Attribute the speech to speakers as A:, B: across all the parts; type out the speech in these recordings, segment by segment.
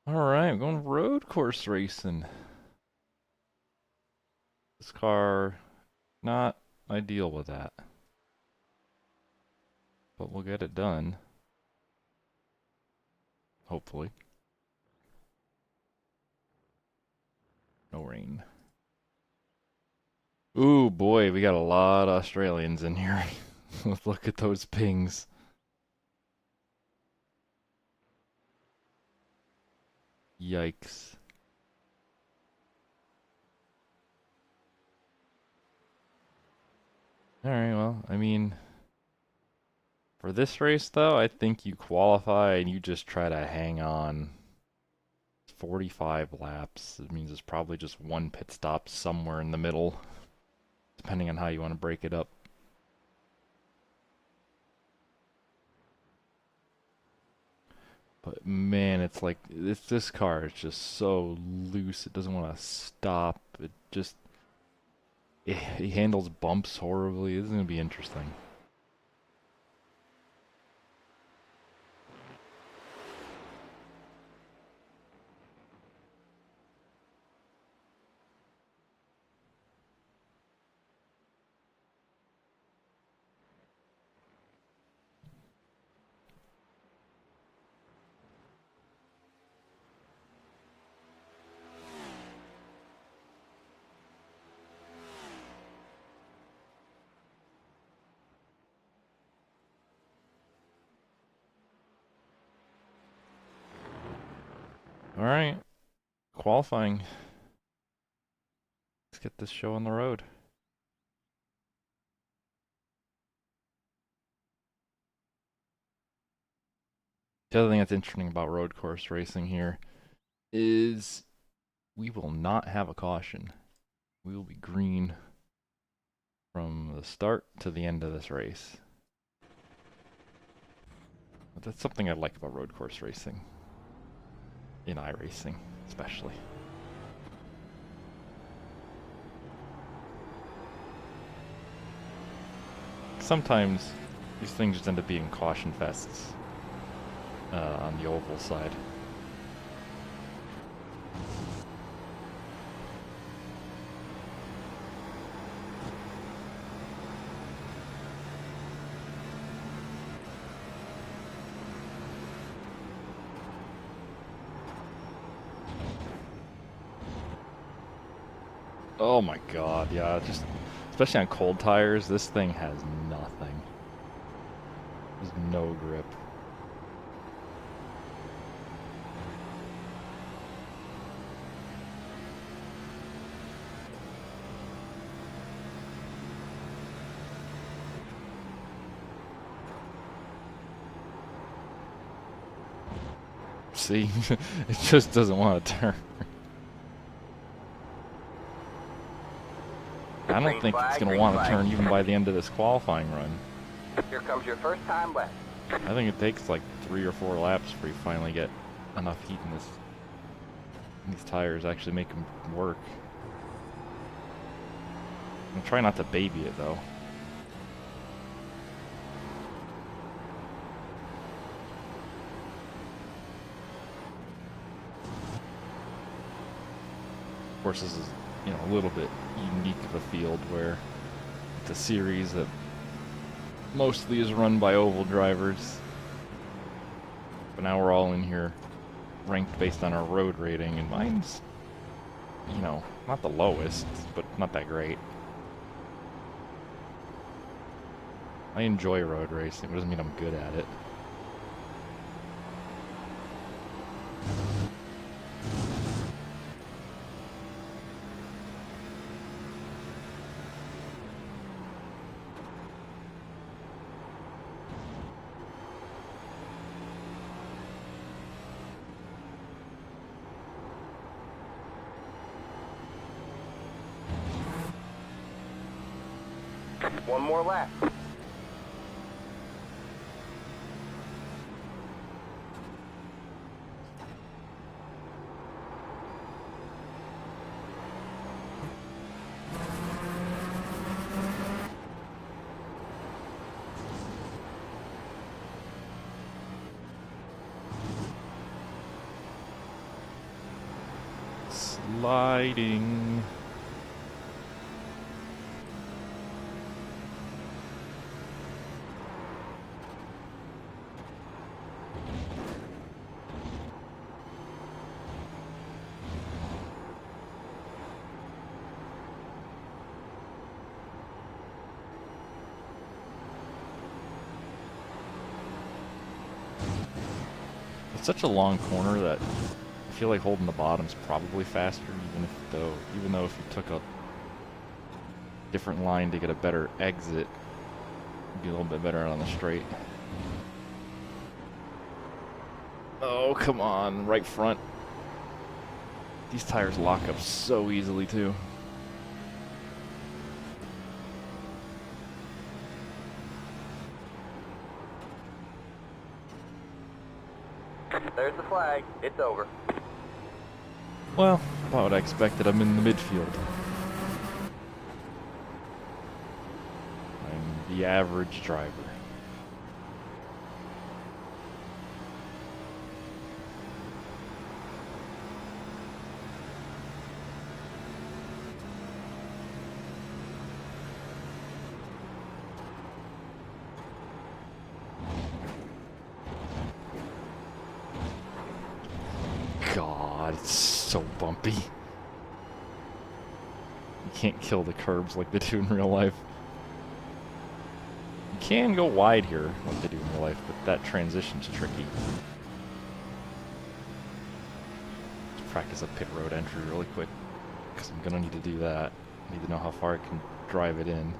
A: Alright, I'm going road course racing. This car, not ideal with that. But we'll get it done. Hopefully. No rain. Ooh, boy, we got a lot of Australians in here. Let's look at those pings. Yikes. Alright, well, I mean, for this race, though, I think you qualify and you just try to hang on 45 laps. It means there's probably just one pit stop somewhere in the middle, depending on how you want to break it up. But man, it's like this car is just so loose. It doesn't want to stop. It handles bumps horribly. This is gonna be interesting. All right, qualifying. Let's get this show on the road. The other thing that's interesting about road course racing here is we will not have a caution. We will be green from the start to the end of this race. But that's something I like about road course racing. In iRacing, especially. Sometimes these things just end up being caution fests on the oval side. Oh my god, yeah, just especially on cold tires, this thing has nothing. There's no grip. See, it just doesn't want to turn. I don't think it's going to want to turn even by the end of this qualifying run.
B: Here comes your first time left.
A: I think it takes like 3 or 4 laps before you finally get enough heat in these tires actually make them work. I'm trying not to baby it though. Of course, this is, a little bit unique of a field where it's a series that mostly is run by oval drivers. But now we're all in here ranked based on our road rating, and mine's, not the lowest, but not that great. I enjoy road racing, it doesn't mean I'm good at it.
B: One more lap.
A: Sliding. It's such a long corner that I feel like holding the bottom's probably faster, even though if you took a different line to get a better exit, it'd be a little bit better on the straight. Oh, come on, right front. These tires lock up so easily too.
B: There's the flag. It's over.
A: Well, about what I expected. I'm in the midfield. I'm the average driver. God, it's so bumpy. You can't kill the curbs like they do in real life. You can go wide here like they do in real life, but that transition's tricky. Let's practice a pit road entry really quick, because I'm gonna need to do that. I need to know how far I can drive it in.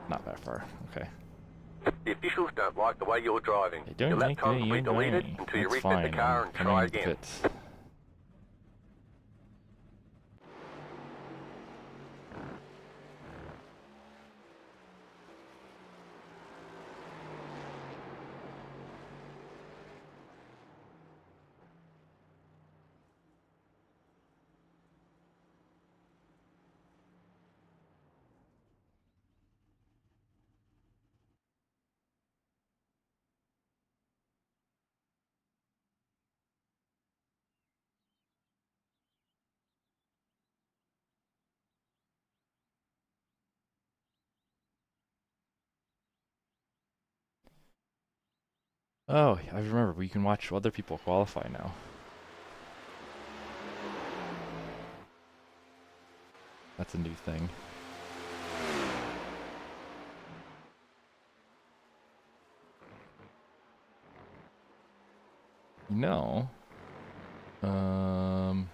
A: Not that far, okay.
B: The officials don't like the way you're driving. Your lap time will be deleted until you reset the car and try again.
A: Oh, I remember. We can watch other people qualify now. That's a new thing. You know, I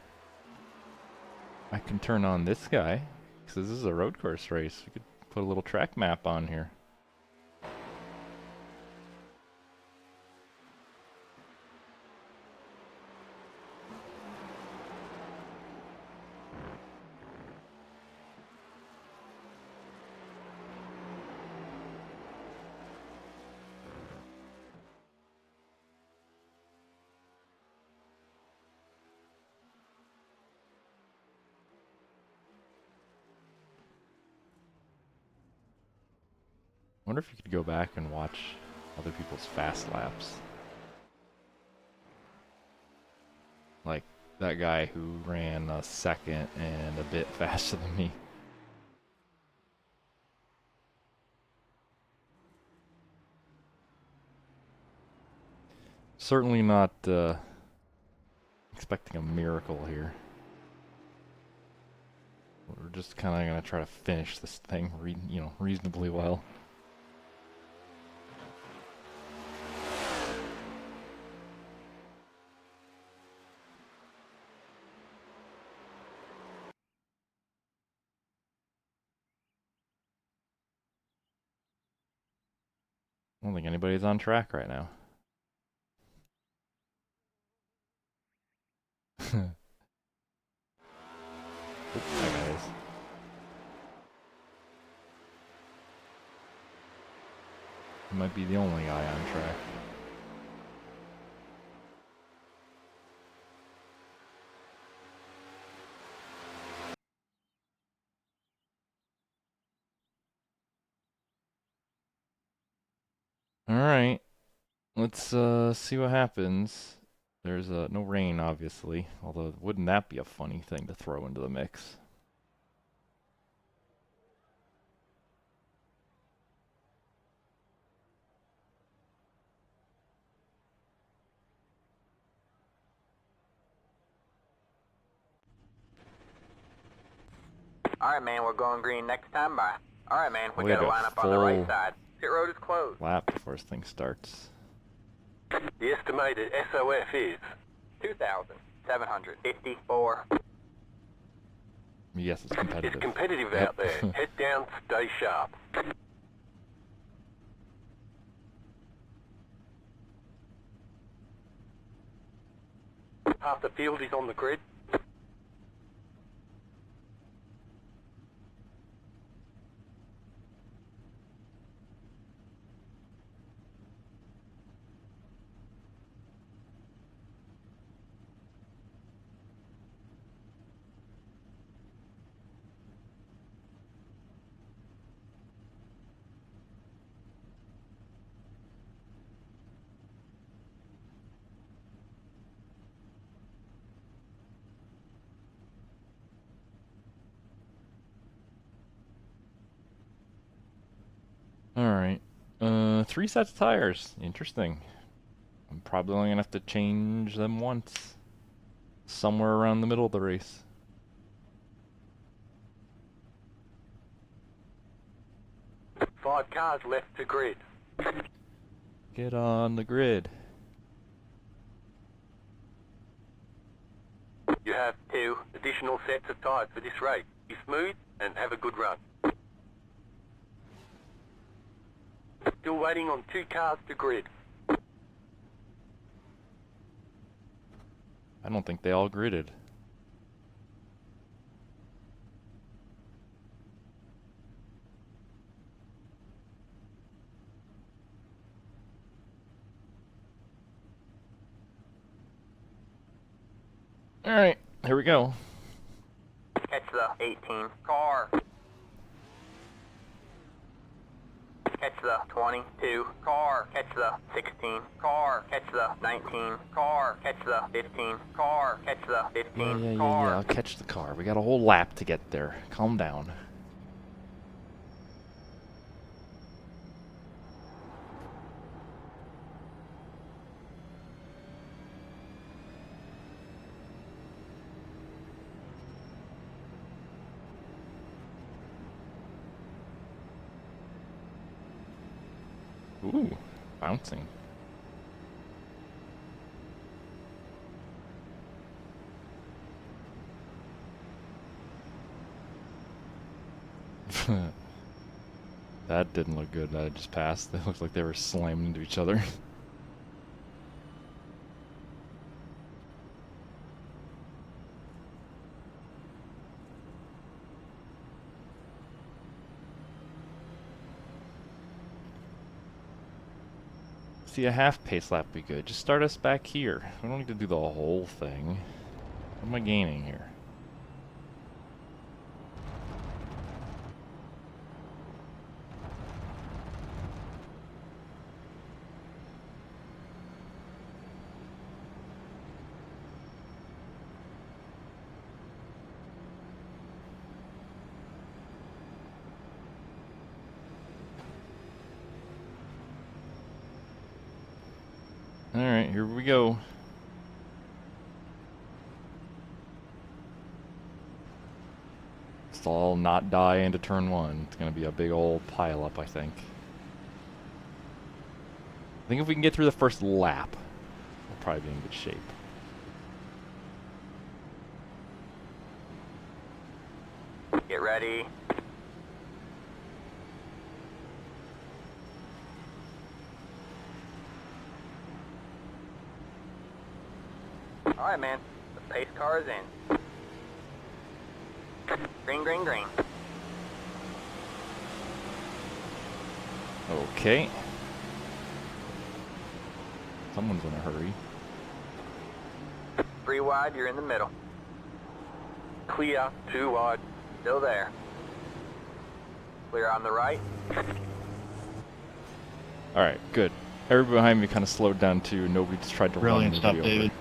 A: can turn on this guy, because this is a road course race. We could put a little track map on here. I wonder if you could go back and watch other people's fast laps. Like that guy who ran a second and a bit faster than me. Certainly not expecting a miracle here. We're just kind of gonna try to finish this thing, reasonably well. I don't think anybody's on track right now. That guy is. He might be the only guy on track. Alright. Let's see what happens. There's no rain, obviously. Although, wouldn't that be a funny thing to throw into the mix?
C: Alright, man, we're going green next time by. Alright, man, we gotta line up on the right side. Pit road is closed.
A: Lap before this thing starts.
B: The estimated SOF is
C: 2,754.
A: Yes, it's competitive.
B: It's competitive out there. Head down, stay sharp. Half the field is on the grid.
A: Alright. 3 sets of tires. Interesting. I'm probably only gonna have to change them once. Somewhere around the middle of the race.
B: Five cars left to grid.
A: Get on the grid.
B: You have 2 additional sets of tyres for this race. Be smooth and have a good run. Still waiting on 2 cars to grid.
A: I don't think they all gridded. Alright, here we go.
C: Catch the 18 car. Catch the 22 car. Catch the 16 car. Catch the 19 car. Catch the 15 car. Catch the 15 car.
A: Yeah, I'll catch the car. We got a whole lap to get there. Calm down. Ooh, bouncing. That didn't look good that I just passed. They looked like they were slamming into each other. See, a half pace lap would be good. Just start us back here. We don't need to do the whole thing. What am I gaining here? Alright, here we go. Let's all not die into turn 1. It's gonna be a big old pile up, I think. I think if we can get through the first lap, we'll probably be in good shape.
C: Get ready. Alright, man. The pace car is in. Green, green, green.
A: Okay. Someone's in a hurry.
C: 3 wide, you're in the middle.
B: Clear, 2 wide.
C: Still there. Clear on the right.
A: Alright, good. Everybody behind me kind of slowed down too. Nobody just tried to
D: Brilliant
A: run
D: stuff,
A: anybody over.
D: David.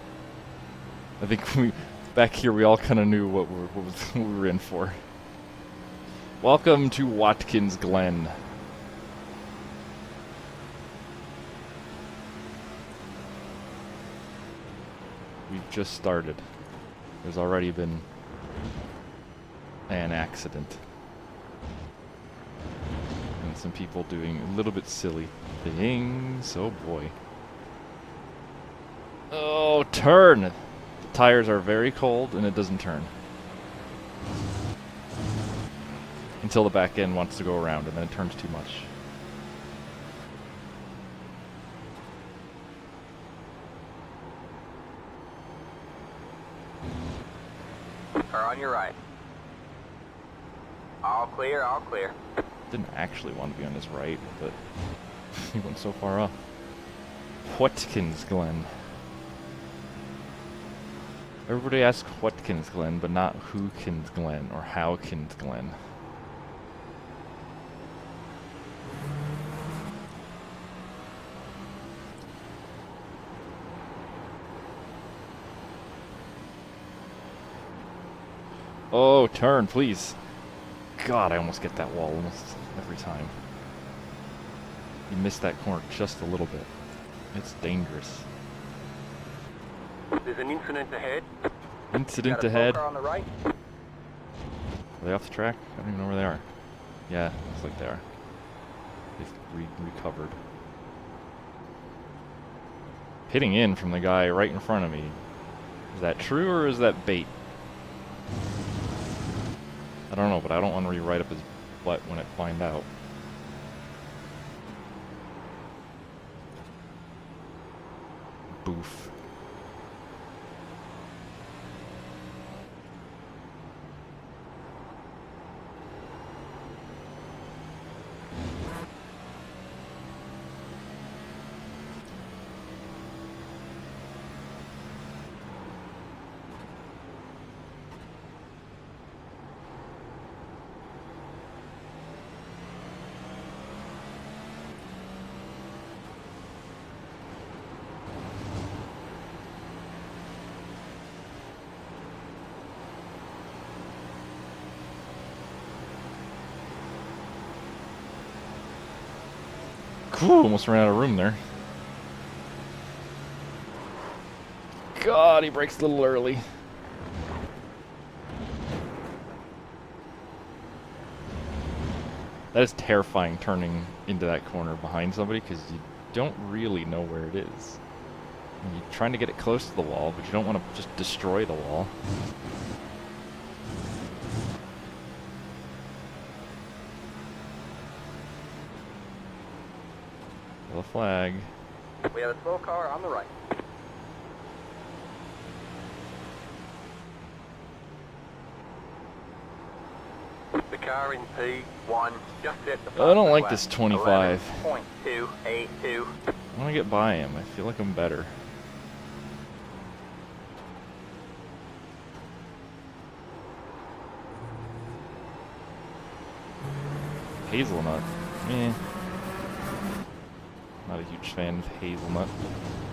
A: I think back here we all kind of knew what we were in for. Welcome to Watkins, Glen. We've just started. There's already been an accident. And some people doing a little bit silly things. Oh boy. Oh, turn! The tires are very cold and it doesn't turn. Until the back end wants to go around and then it turns too much.
C: Car on your right. All clear, all clear.
A: Didn't actually want to be on his right, but he went so far off. Watkins, Glen. Everybody asks Watkins, Glen, but not Whokins, Glen, or Howkins, Glen. Oh, turn, please. God, I almost get that wall almost every time. You missed that corner just a little bit. It's dangerous.
B: There's an incident ahead.
A: Incident ahead.
C: Car on the right.
A: Are they off the track? I don't even know where they are. Yeah, looks like they are. They've recovered. Hitting in from the guy right in front of me. Is that true or is that bait? I don't know, but I don't want to rewrite up his butt when I find out. Boof. Whew, almost ran out of room there. God, he brakes a little early. That is terrifying, turning into that corner behind somebody, because you don't really know where it is. And you're trying to get it close to the wall, but you don't want to just destroy the wall. The flag.
C: We have a slow car on the right.
B: The car in P1 just set the
A: I don't
B: fastest
A: like
B: lap.
A: this 25.
C: 11.282.
A: I want to get by him. I feel like I'm better. Hazelnut. Eh. Not a huge fan of hazelnut.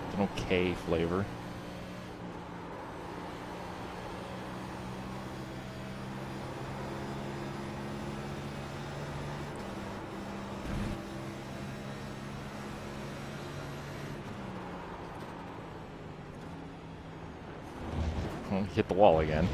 A: It's an okay flavor. Oh, he hit the wall again.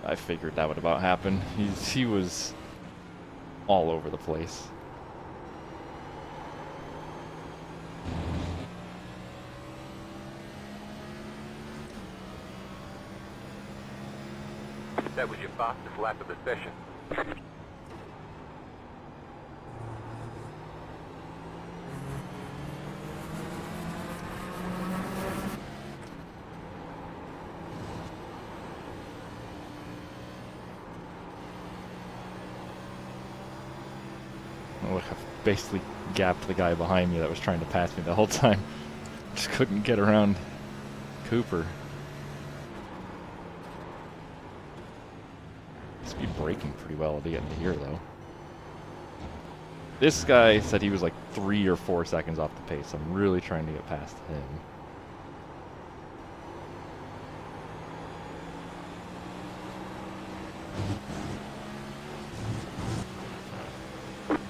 A: I figured that would about happen. He was all over the place.
B: That was your fastest lap of the session.
A: basically gapped the guy behind me that was trying to pass me the whole time. Just couldn't get around Cooper. Must be braking pretty well to get into here, though. This guy said he was like 3 or 4 seconds off the pace. I'm really trying to get past him.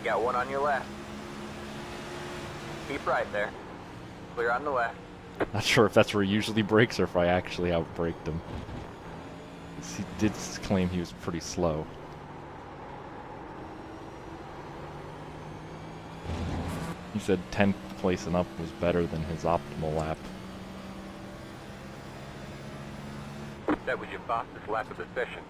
C: Got one on your left. Keep right there. Clear on the left.
A: Not sure if that's where he usually brakes or if I actually outbraked him. He did claim he was pretty slow. He said 10th place and up was better than his optimal lap.
B: That was your fastest lap of the session.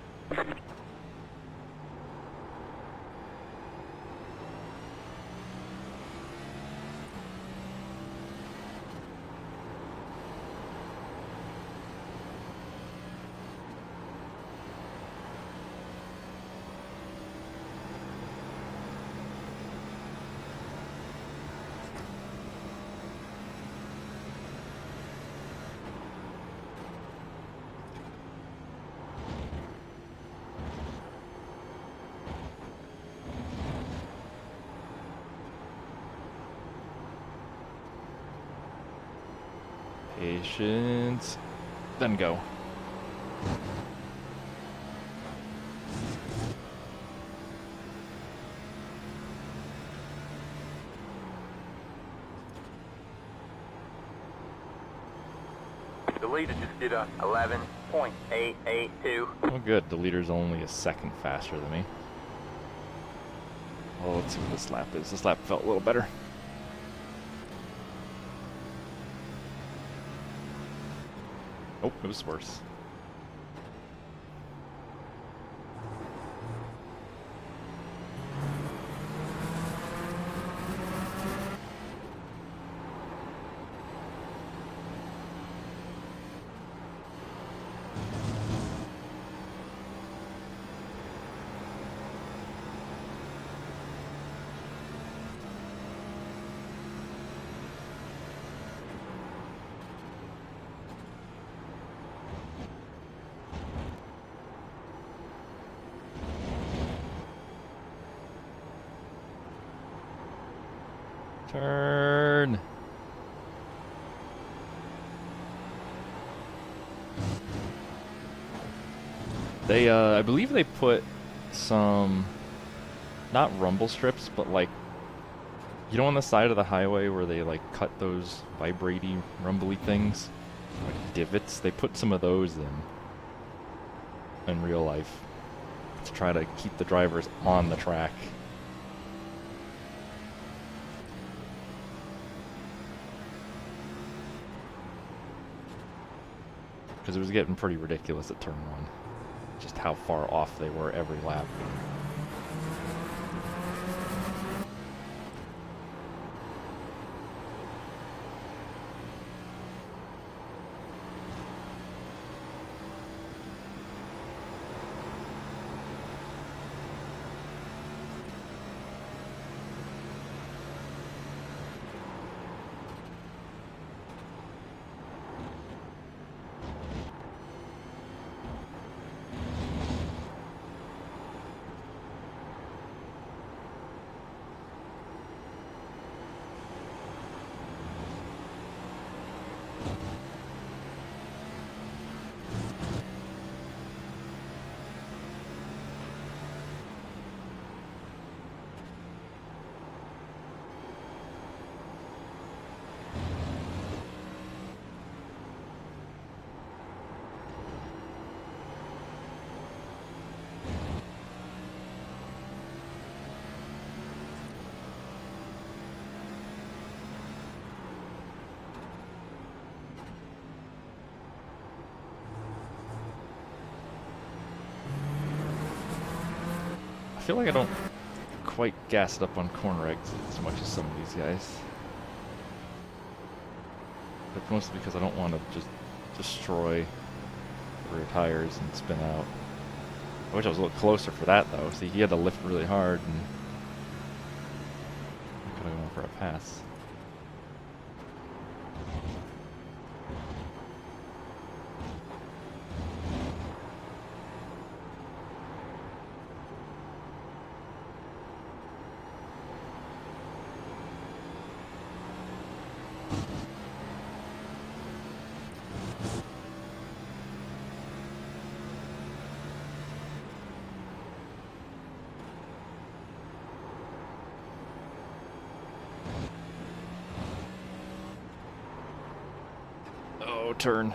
A: Patience. Then go.
B: The leader just did a
C: 11.882.
A: Oh good, the leader's only a second faster than me. Well, let's see what this lap is. This lap felt a little better. Oh, it was worse. Turn. They, I believe they put some, not rumble strips, but like, you know on the side of the highway where they like cut those vibratey, rumbly things? Like divots? They put some of those in real life to try to keep the drivers on the track. Because it was getting pretty ridiculous at turn 1. Just how far off they were every lap. I feel like I don't quite gas it up on corner exits as much as some of these guys. But mostly because I don't want to just destroy the rear tires and spin out. I wish I was a little closer for that though. See, he had to lift really hard and could have gone for a pass. Oh, turn.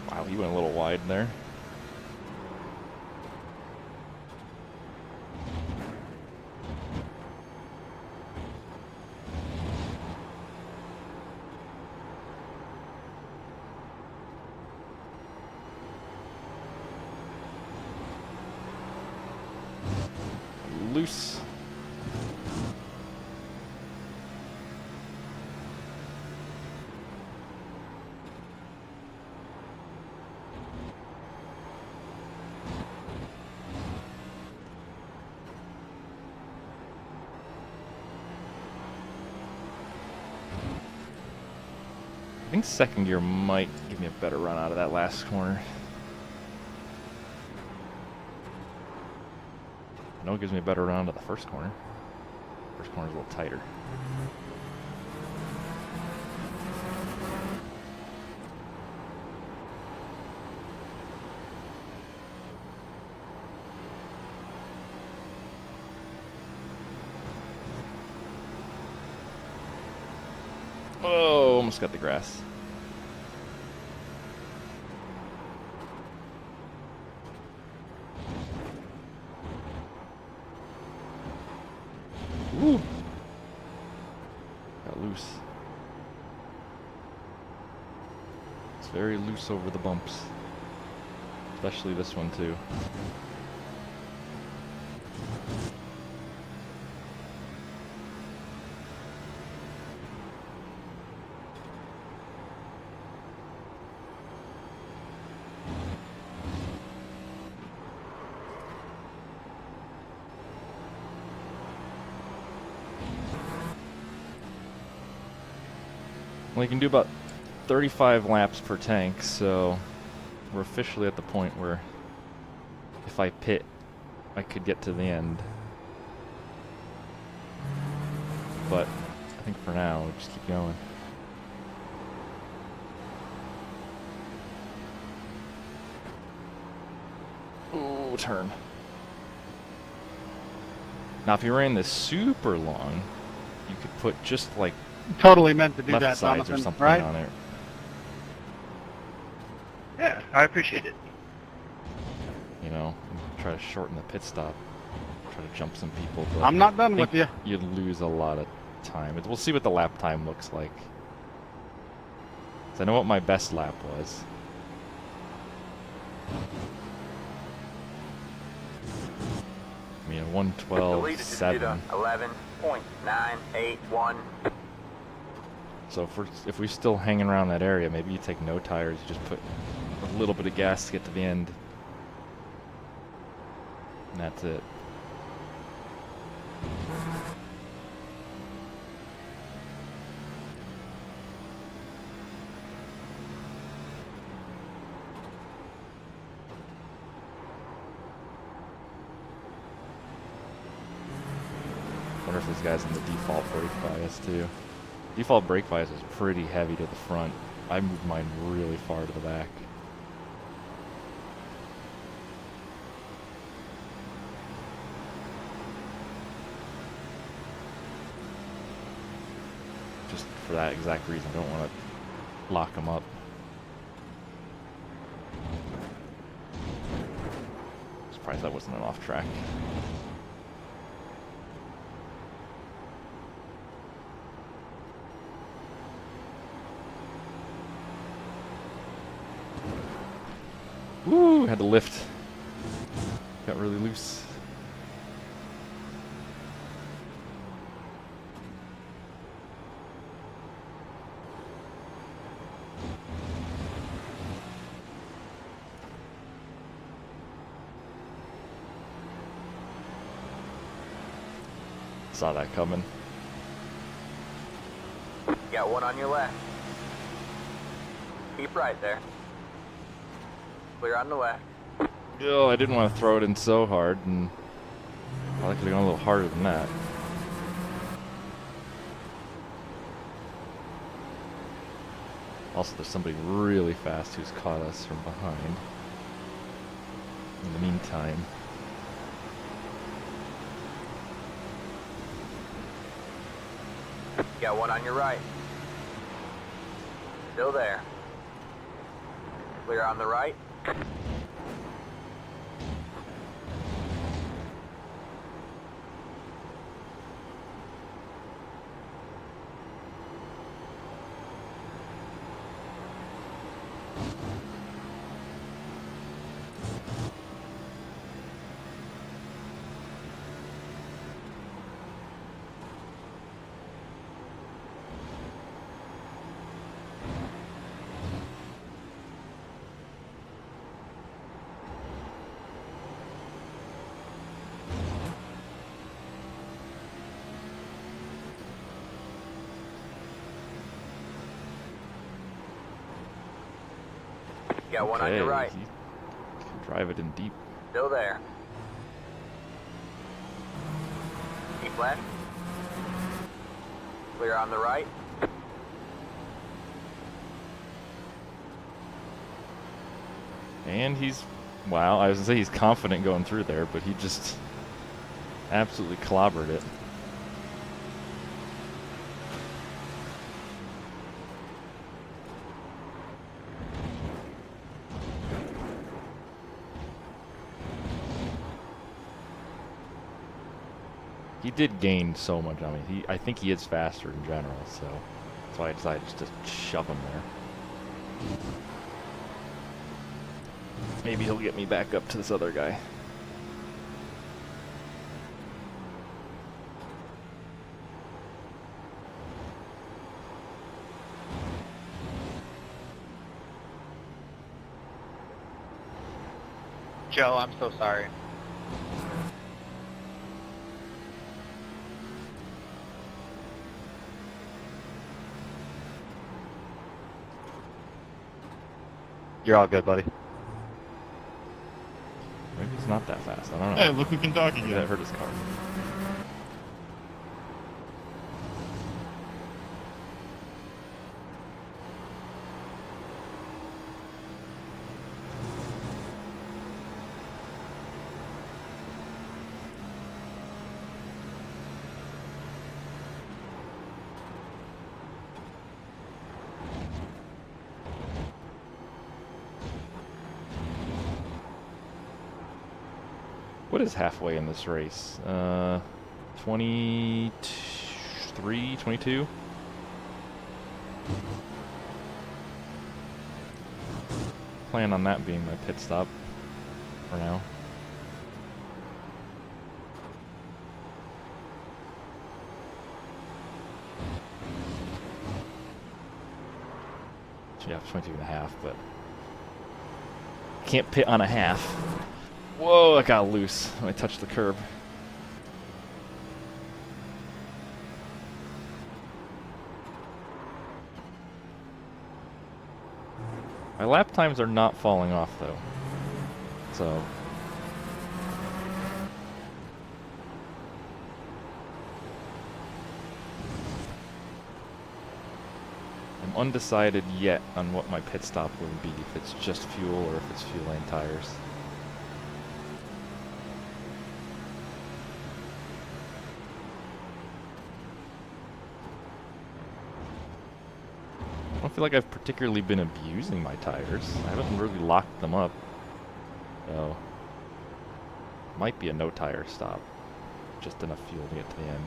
A: Wow, he went a little wide there. Loose. I think second gear might give me a better run out of that last corner. No, it gives me a better run out of the first corner. First corner's a little tighter. Oh, almost got the grass. Woo! Got loose. It's very loose over the bumps. Especially this one too. Well, you can do about 35 laps per tank, so we're officially at the point where if I pit, I could get to the end. But I think for now, we'll just keep going. Ooh, turn. Now, if you ran this super long, you could put just like
D: Totally meant to do
A: left
D: that,
A: sides or
D: Jonathan,
A: something
D: right?
A: on it.
D: Yeah, I appreciate it.
A: You know, try to shorten the pit stop, try to jump some people. But
D: I'm not done
A: I think
D: with you.
A: You'd lose a lot of time. We'll see what the lap time looks like. 'Cause I know what my best lap was. I mean, a 1:12.7.
C: 11.981.
A: So if we're still hanging around that area, maybe you take no tires, you just put a little bit of gas to get to the end. And that's it. Wonder if this guy's in the default brake bias too. Default brake bias is pretty heavy to the front. I moved mine really far to the back. Just for that exact reason, I don't want to lock them up. It's surprised that wasn't an off track. Woo! Had to lift. Got really loose. Saw that coming.
C: Got one on your left. Keep right there. Clear on the left.
A: Oh, I didn't want to throw it in so hard, and I could have gone a little harder than that. Also, there's somebody really fast who's caught us from behind. In the meantime.
C: Got one on your right. Still there. Clear on the right. Got one on your right.
A: He can drive it in deep.
C: Still there. Keep left. Clear on the right.
A: And he's, wow, I was going to say he's confident going through there, but he just absolutely clobbered it. He did gain so much on me. I think he is faster in general, so that's why I decided just to shove him there. Maybe he'll get me back up to this other guy.
D: Joe, I'm so sorry. You're all good, buddy.
A: Maybe he's not that fast. I don't know.
E: Hey, look who can talk again.
A: Maybe that hurt his car. What is halfway in this race? 23, 22? Plan on that being my pit stop for now. Yeah, 22 and a half, but can't pit on a half. Whoa, I got loose when I touched the curb. My lap times are not falling off though. So I'm undecided yet on what my pit stop will be, if it's just fuel or if it's fuel and tires. I don't feel like I've particularly been abusing my tires. I haven't really locked them up. So Might be a no tire stop. Just enough fuel to get to the end.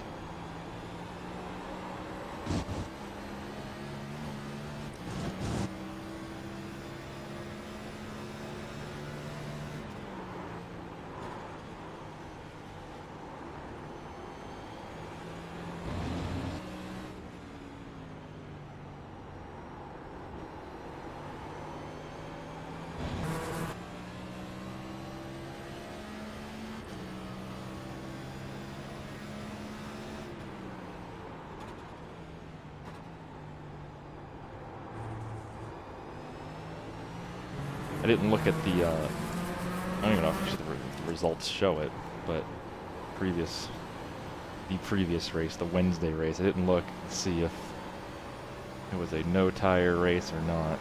A: I didn't look at the, I don't even know if the results show it, but the previous race, the Wednesday race, I didn't look to see if it was a no tire race or not.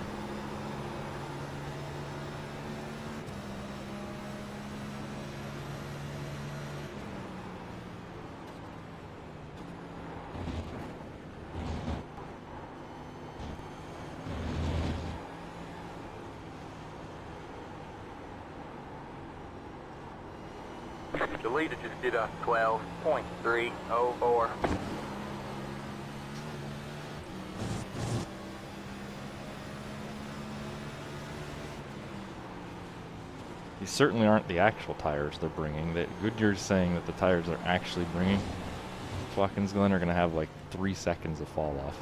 C: The leader just did a 12.304.
A: These certainly aren't the actual tires they're bringing. Goodyear's saying that the tires they're actually bringing to Watkins Glen are going to have like 3 seconds of fall off.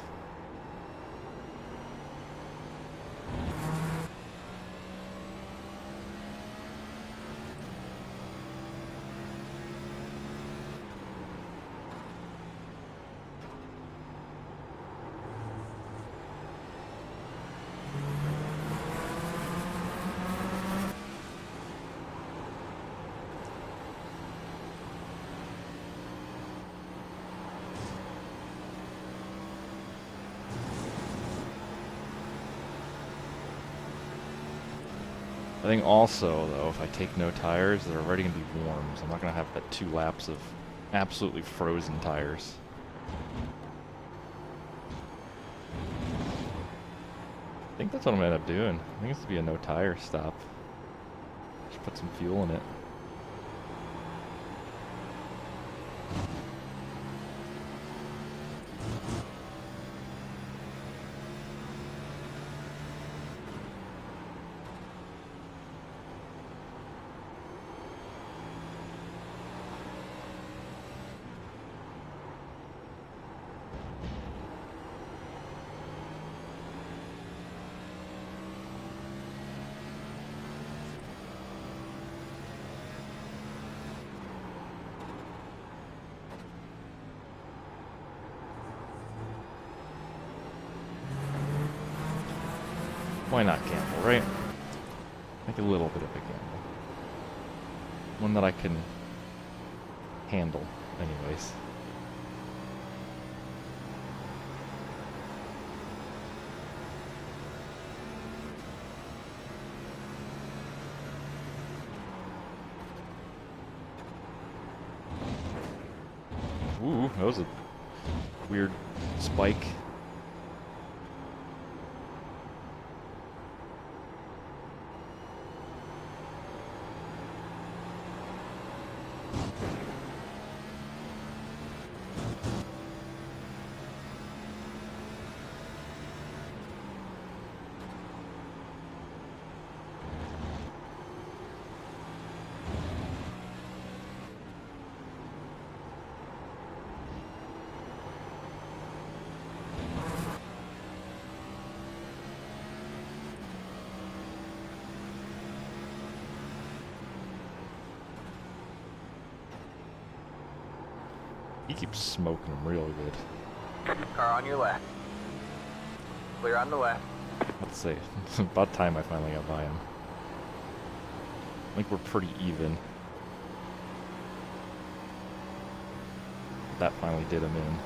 A: I think also, though, if I take no tires, they're already going to be warm, so I'm not going to have that 2 laps of absolutely frozen tires. I think that's what I'm going to end up doing. I think it's to be a no tire stop. Just put some fuel in it. Why not gamble, right? Make a little bit of a gamble. One that I can handle, anyways. Ooh, that was a weird spike. He keeps smoking them real good.
C: Car on your left. Clear on the left.
A: Let's say, it's about time I finally got by him. I think we're pretty even. That finally did him in.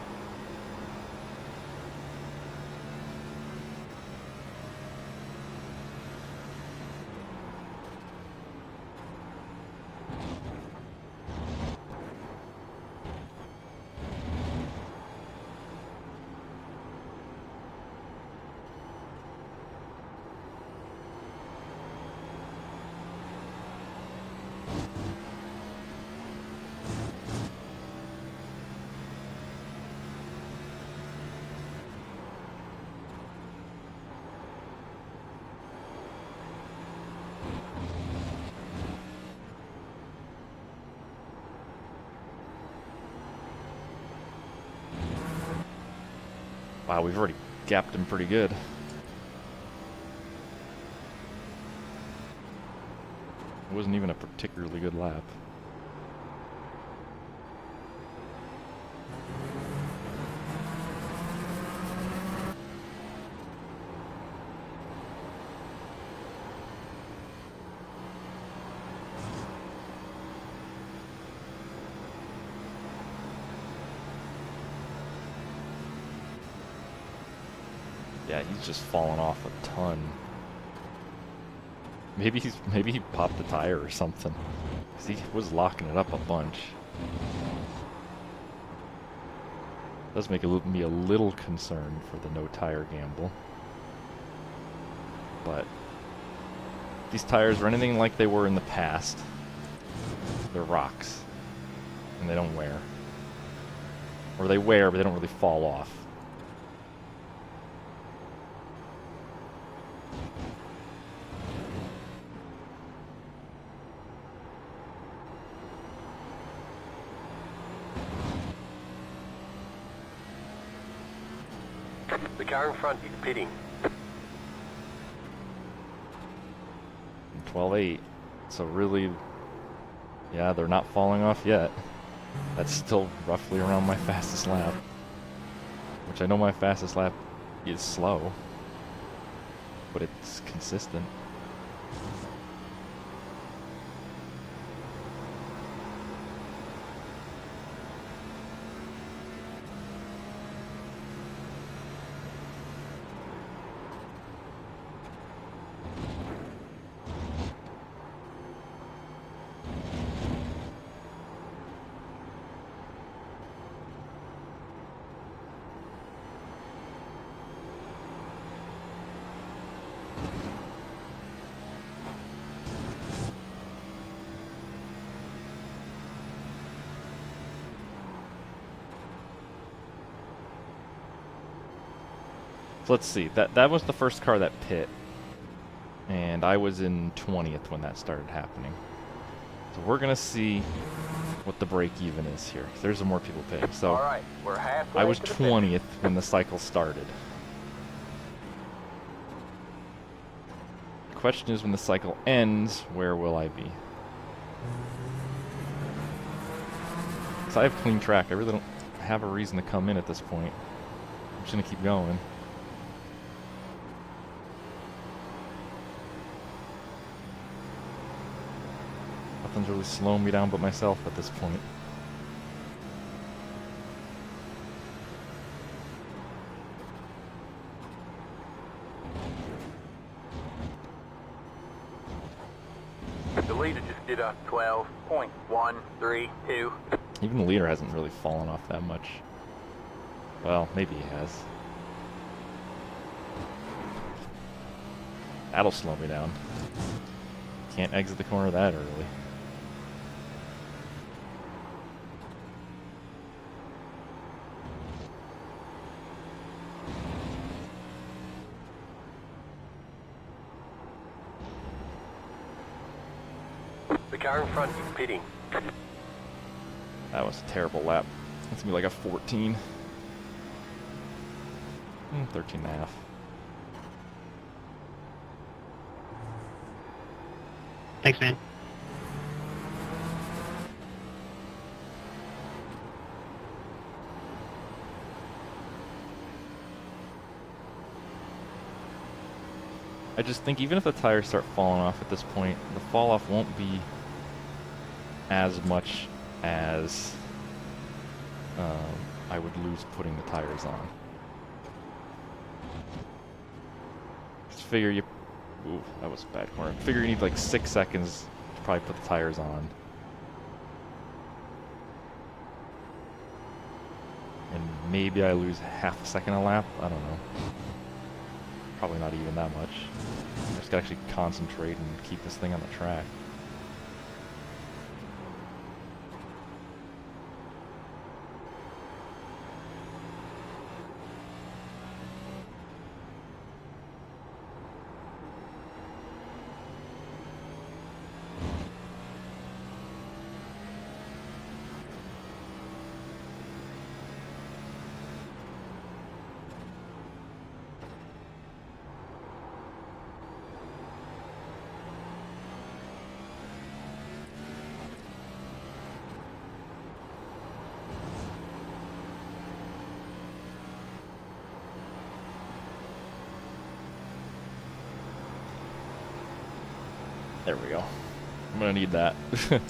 A: Wow, we've already gapped him pretty good. It wasn't even a particularly good lap. Yeah, he's just fallen off a ton. Maybe he popped a tire or something. 'Cause he was locking it up a bunch. Does make me a little concerned for the no tire gamble. But these tires are anything like they were in the past. They're rocks. And they don't wear. Or they wear, but they don't really fall off.
B: The car in front is pitting.
A: 12.8. So really, yeah, they're not falling off yet. That's still roughly around my fastest lap. Which I know my fastest lap is slow, but it's consistent. So let's see. That was the first car that pit, and I was in 20th when that started happening. So we're gonna see what the break even is here. There's more people pitting. So
C: All right, we're halfway
A: I was
C: to the finish.
A: 20th when the cycle started. The question is, when the cycle ends, where will I be? So I have clean track. I really don't have a reason to come in at this point. I'm just gonna keep going. Nothing's really slowing me down but myself at this point.
B: The leader just did a
C: 12.132.
A: Even the leader hasn't really fallen off that much. Well, maybe he has. That'll slow me down. Can't exit the corner that early.
B: The car in front is pitting.
A: That was a terrible lap. That's gonna be like a 14. 13 and a half.
E: Thanks, man.
A: I just think even if the tires start falling off at this point, the fall off won't be as much as I would lose putting the tires on. Just figure you... Ooh, that was a bad corner. Figure you need like 6 seconds to probably put the tires on. And maybe I lose half a second a lap? I don't know. Probably not even that much. I just gotta actually concentrate and keep this thing on the track. There we go. I'm gonna need that. I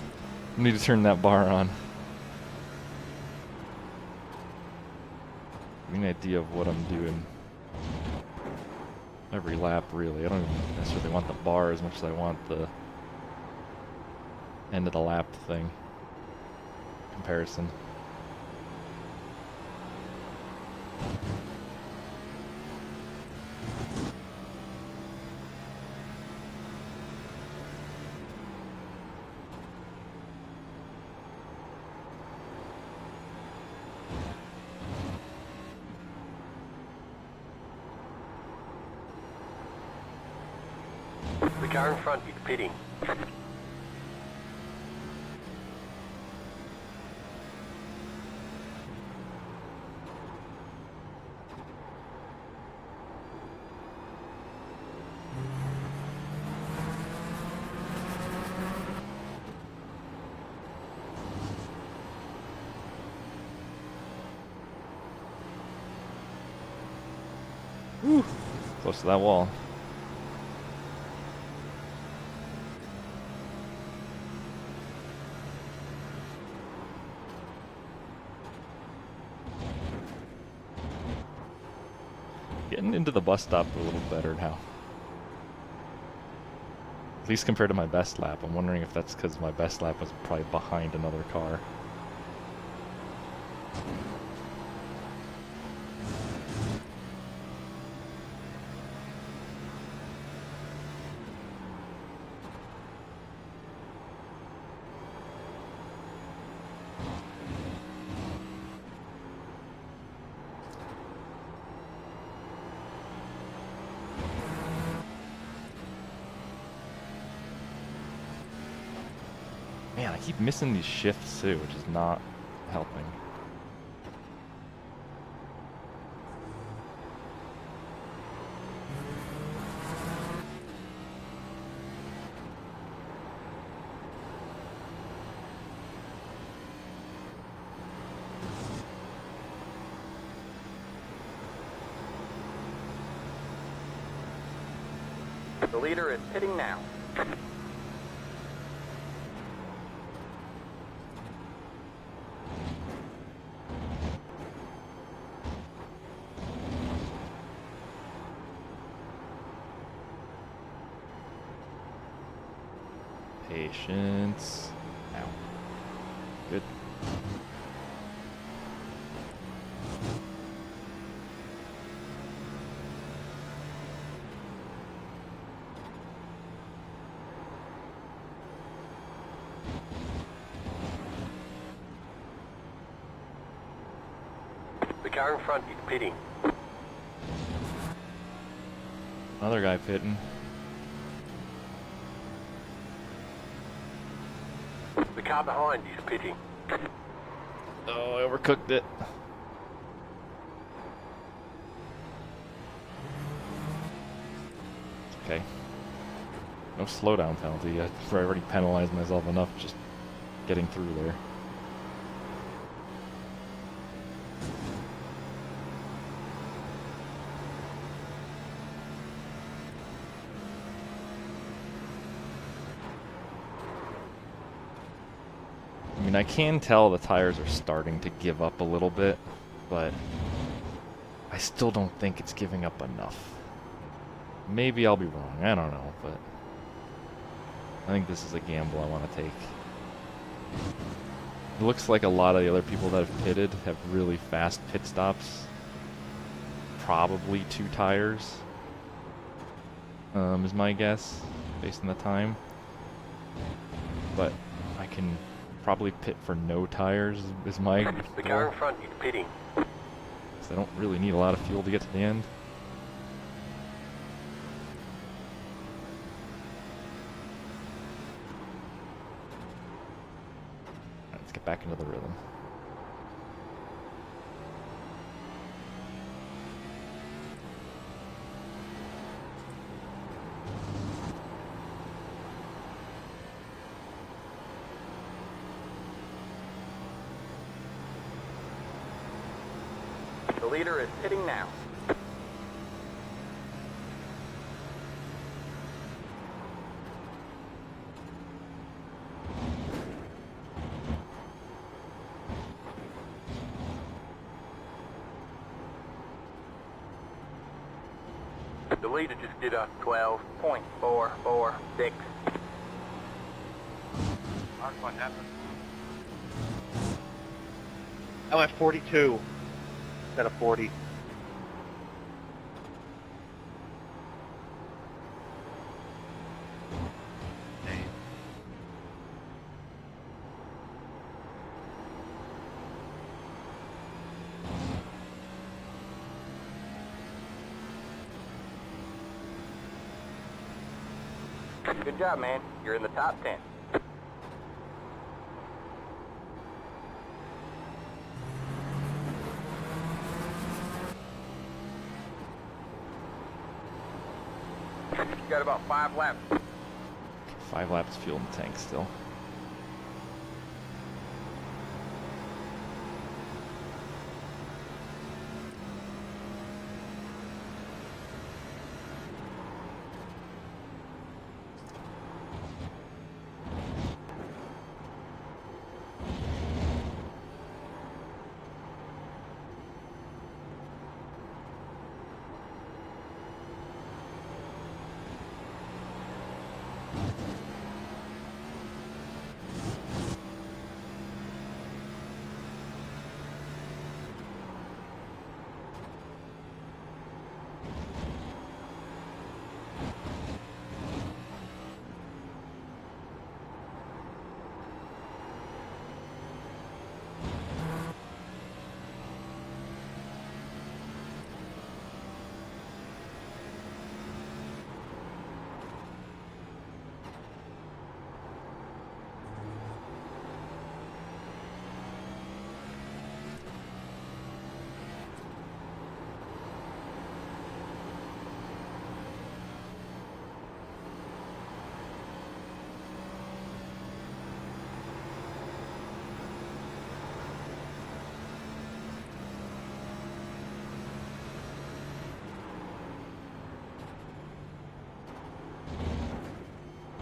A: need to turn that bar on. Give me an idea of what I'm doing. Every lap, really. I don't even necessarily want the bar as much as I want the end of the lap thing. Comparison.
B: The car in front is pitting.
A: Woo! Close to that wall. Getting into the bus stop a little better now. At least compared to my best lap. I'm wondering if that's because my best lap was probably behind another car. Man, I keep missing these shifts too, which is not helping.
C: The leader is pitting now.
A: Patience. Ow. Good.
B: The car in front is pitting.
A: Another guy pitting.
B: The car behind is pitting.
A: Oh, I overcooked it. Okay. No slowdown penalty. I already penalized myself enough just getting through there. I mean, I can tell the tires are starting to give up a little bit, but I still don't think it's giving up enough. Maybe I'll be wrong, I don't know, but I think this is a gamble I want to take. It looks like a lot of the other people that have pitted have really fast pit stops. Probably 2 tires, is my guess, based on the time. But I can probably pit for no tires, is my goal.
B: The car in front is pitting.
A: So I don't really need a lot of fuel to get to the end. Let's get back into the rhythm.
C: The leader is pitting now.
B: The leader just did a
C: 12.446.
D: What happened? I went 42 instead of 40.
C: Good job, man. You're in the top 10. You got about 5 laps.
A: 5 laps fuel in the tank still.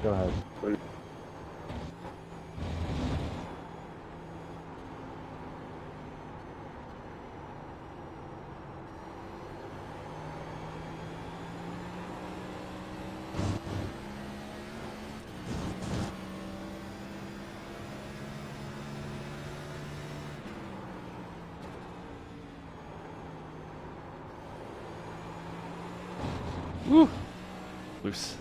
E: Go ahead.
A: Woo! Loose.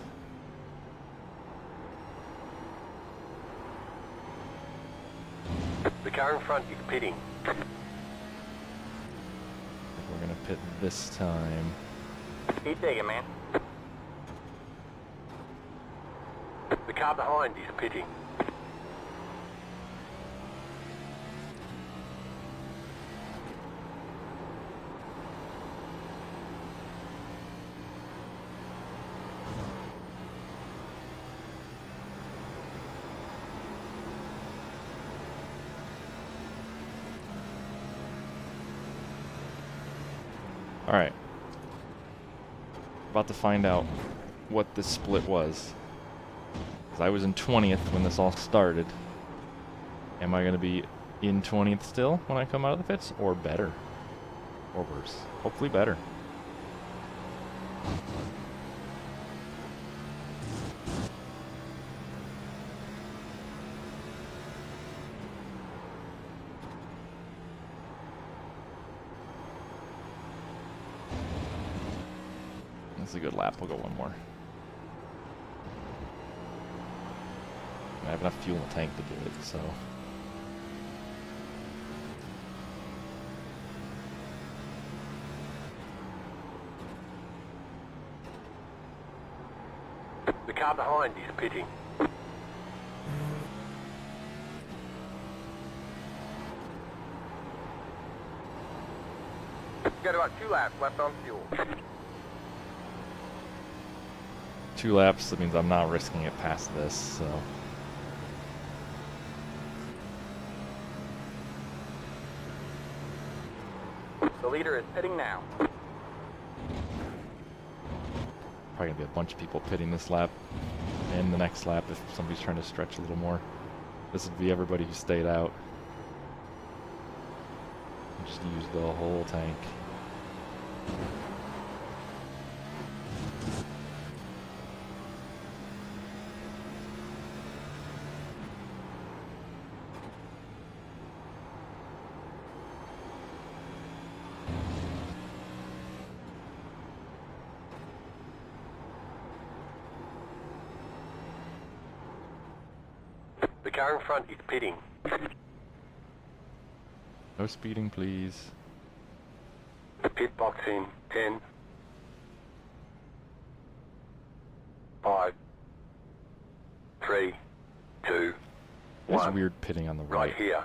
B: The car in front is pitting.
A: I think we're gonna pit this time.
C: Keep digging, man.
B: The car behind is pitting.
A: Alright. About to find out what this split was. 'Cause I was in 20th when this all started. Am I going to be in 20th still when I come out of the pits? Or better? Or worse? Hopefully better. That's a good lap. We'll go one more. I have enough fuel in the tank to do it, so.
B: The car behind is pitting.
C: Got about 2 laps left on fuel.
A: 2 laps, that means I'm not risking it past this, so.
C: The leader is pitting now.
A: Probably gonna be a bunch of people pitting this lap and the next lap if somebody's trying to stretch a little more. This would be everybody who stayed out. Just use the whole tank.
B: The car in front is pitting.
A: No speeding, please.
B: The pit box in 10, 5, 3, 2,
A: There's
B: 1.
A: weird pitting on the
B: Right
A: right.
B: here.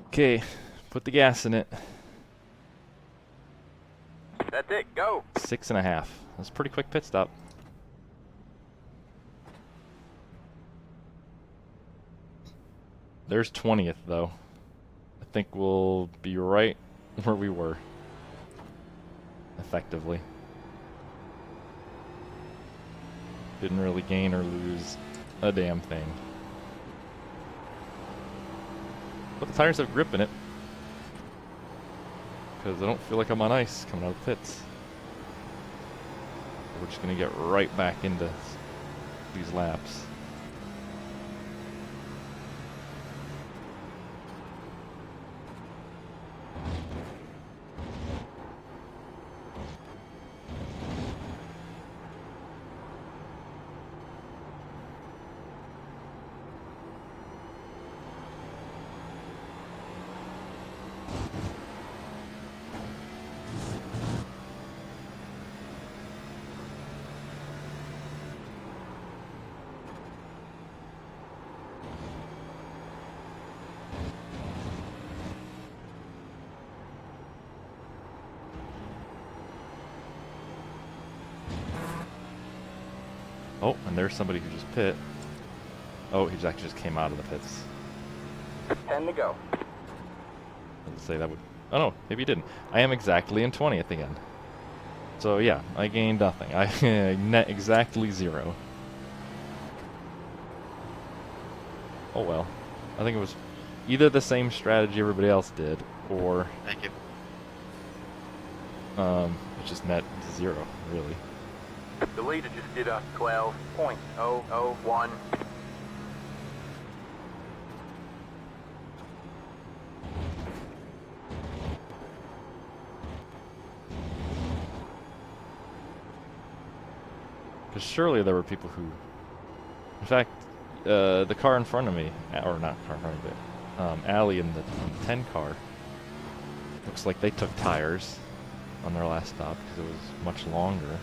A: Okay, put the gas in it.
C: That's it, go.
A: 6.5. That's a pretty quick pit stop. There's 20th, though. I think we'll be right where we were. Effectively. Didn't really gain or lose a damn thing. But the tires have grip in it. Because I don't feel like I'm on ice coming out of the pits. We're just going to get right back into these laps. Oh, and there's somebody who just pit. Oh, he actually just came out of the pits.
C: 10 to go.
A: Doesn't say that would... Oh no, maybe he didn't. I am exactly in 20th again. So yeah, I gained nothing. I net exactly 0. Oh well. I think it was either the same strategy everybody else did, or...
D: Thank you.
A: It's just net 0, really.
C: The leader just did a 12.001.
A: Because surely there were people who... In fact, the car in front of me, or not car in front of me, but Allie in the 10 car, looks like they took tires on their last stop because it was much longer.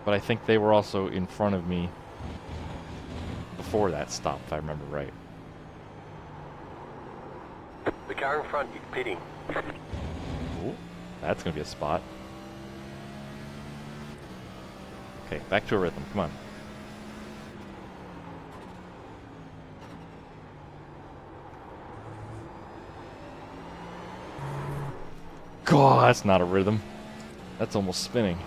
A: But I think they were also in front of me before that stop, if I remember right.
B: The car in front is pitting.
A: Ooh, that's going to be a spot. Okay, back to a rhythm. Come on. God, that's not a rhythm. That's almost spinning.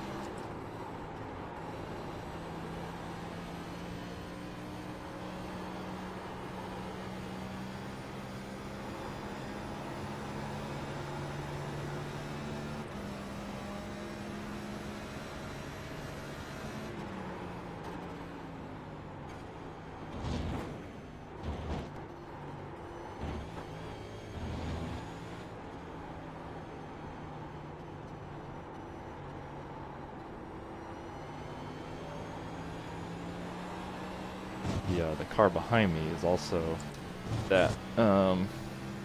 A: The car behind me is also that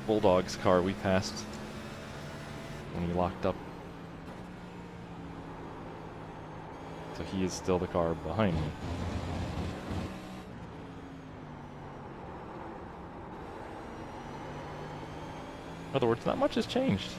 A: Bulldog's car we passed when he locked up. So he is still the car behind me. In other words, not much has changed.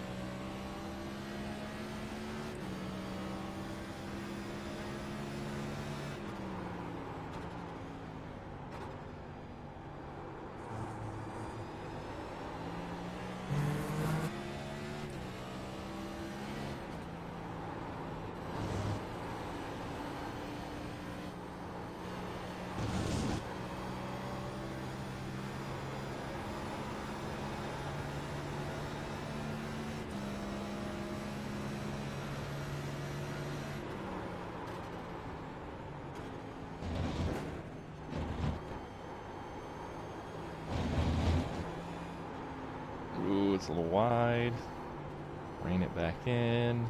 A: It's a little wide. Rein it back in.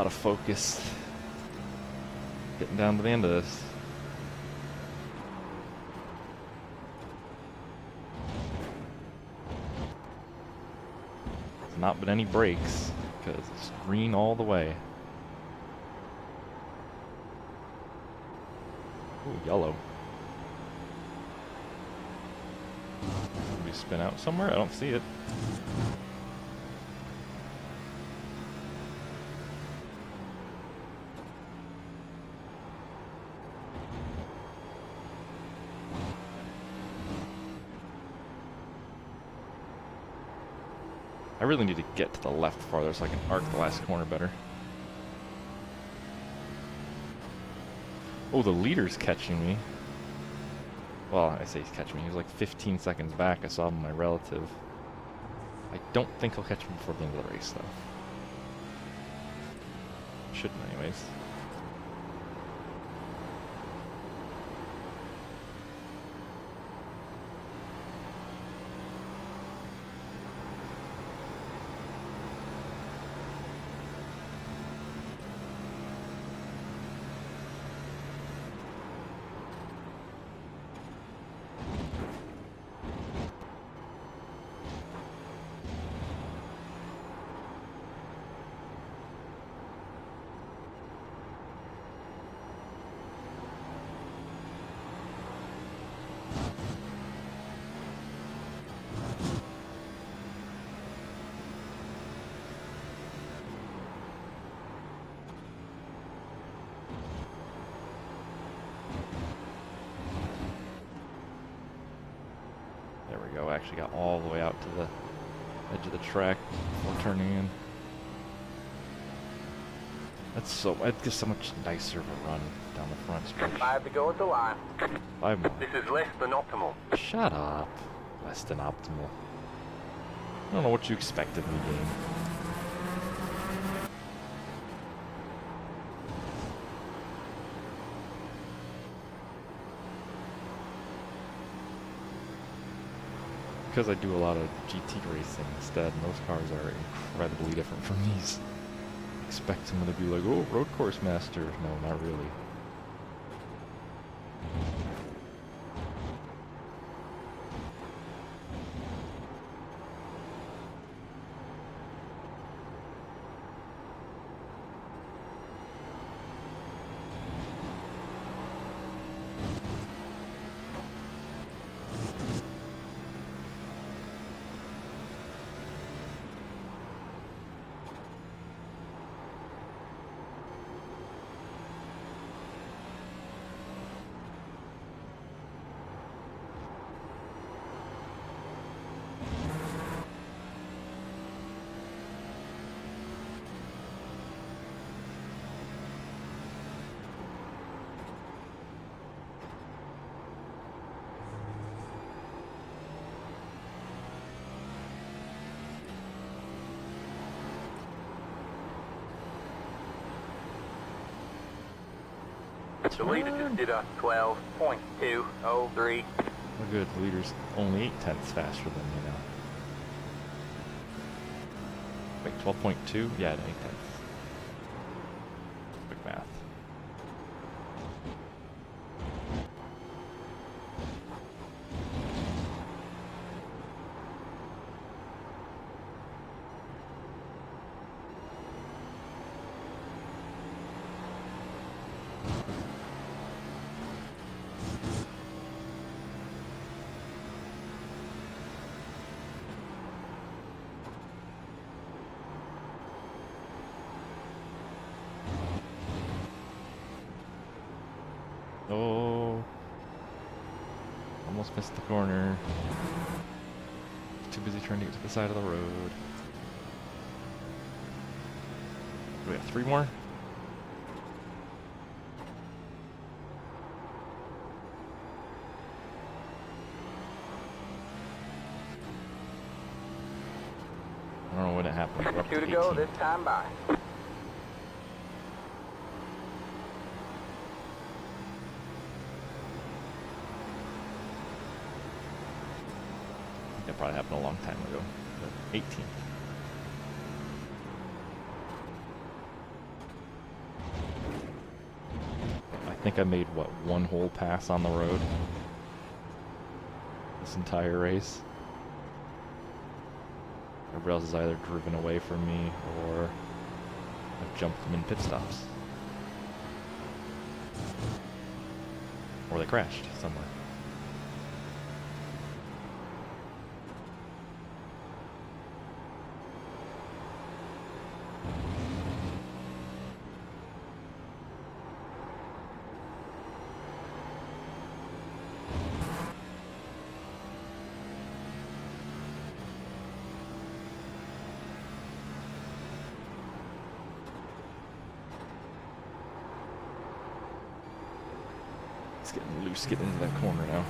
A: lot of focus. Getting down to the end of this. There's not been any breaks because it's green all the way. Ooh, yellow. Did we spin out somewhere? I don't see it. I really need to get to the left farther so I can arc the last corner better. Oh, the leader's catching me. Well, I say he's catching me. He was like 15 seconds back. I saw him in my relative. I don't think he'll catch me before the end of the race, though. Shouldn't, anyways. I actually got all the way out to the edge of the track before turning in. It's just so much nicer of a run down the front stretch.
C: 5 to go at the line.
A: 5 more.
B: This is less than optimal.
A: Shut up. Less than optimal. I don't know what you expect of me, game. Because I do a lot of GT racing instead, and those cars are incredibly different from these. Expect someone to be like, oh, road course master. No, not really.
B: The leader just did a
C: 12.203.
A: Oh good, the leader's only 8/10 faster than me now. Wait, 12.2? Yeah, 8/10. Quick math. Oh, almost missed the corner. Too busy trying to get to the side of the road. Do we have 3 more? I don't know when it happened. We're up
C: 2 to
A: to
C: go
A: 18.
C: this time by.
A: That probably happened a long time ago. But 18th. I think I made, what, one whole pass on the road this entire race. Everybody else has either driven away from me or I've jumped them in pit stops. Or they crashed somewhere. It's getting loose, getting into that corner now.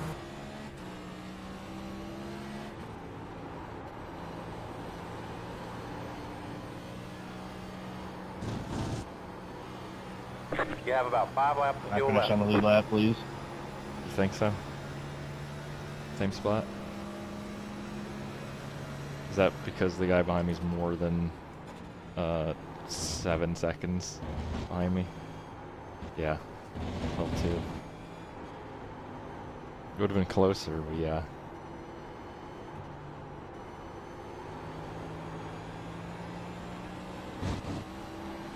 C: You have about 5 laps to
D: I
C: fuel
D: finish
C: left.
D: on the lead lap, please.
A: You think so? Same spot? Is that because the guy behind me is more than 7 seconds behind me? Yeah, felt too. It would have been closer, but yeah.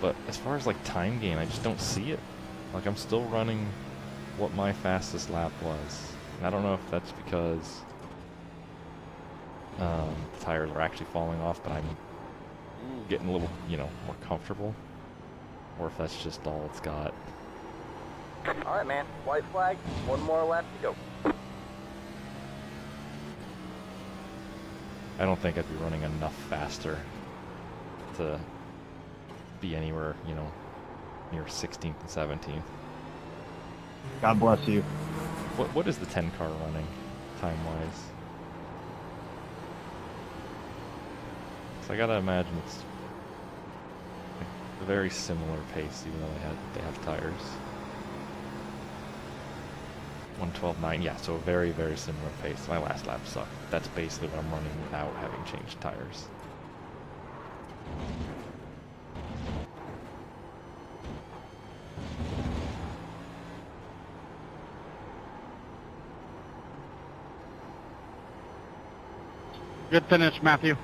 A: But as far as like time gain, I just don't see it. Like I'm still running what my fastest lap was. And I don't know if that's because the tires are actually falling off, but I'm getting a little, you know, more comfortable. Or if that's just all it's got.
C: All right, man. White flag. 1 more lap to go.
A: I don't think I'd be running enough faster to be anywhere, you know, near 16th and 17th.
D: God bless you.
A: What is the 10 car running time-wise? So I gotta imagine it's like a very similar pace, even though they have tires. 1:12.9, yeah, so a very, very similar pace. My last lap sucked. That's basically what I'm running without having changed tires.
D: Good finish, Matthew.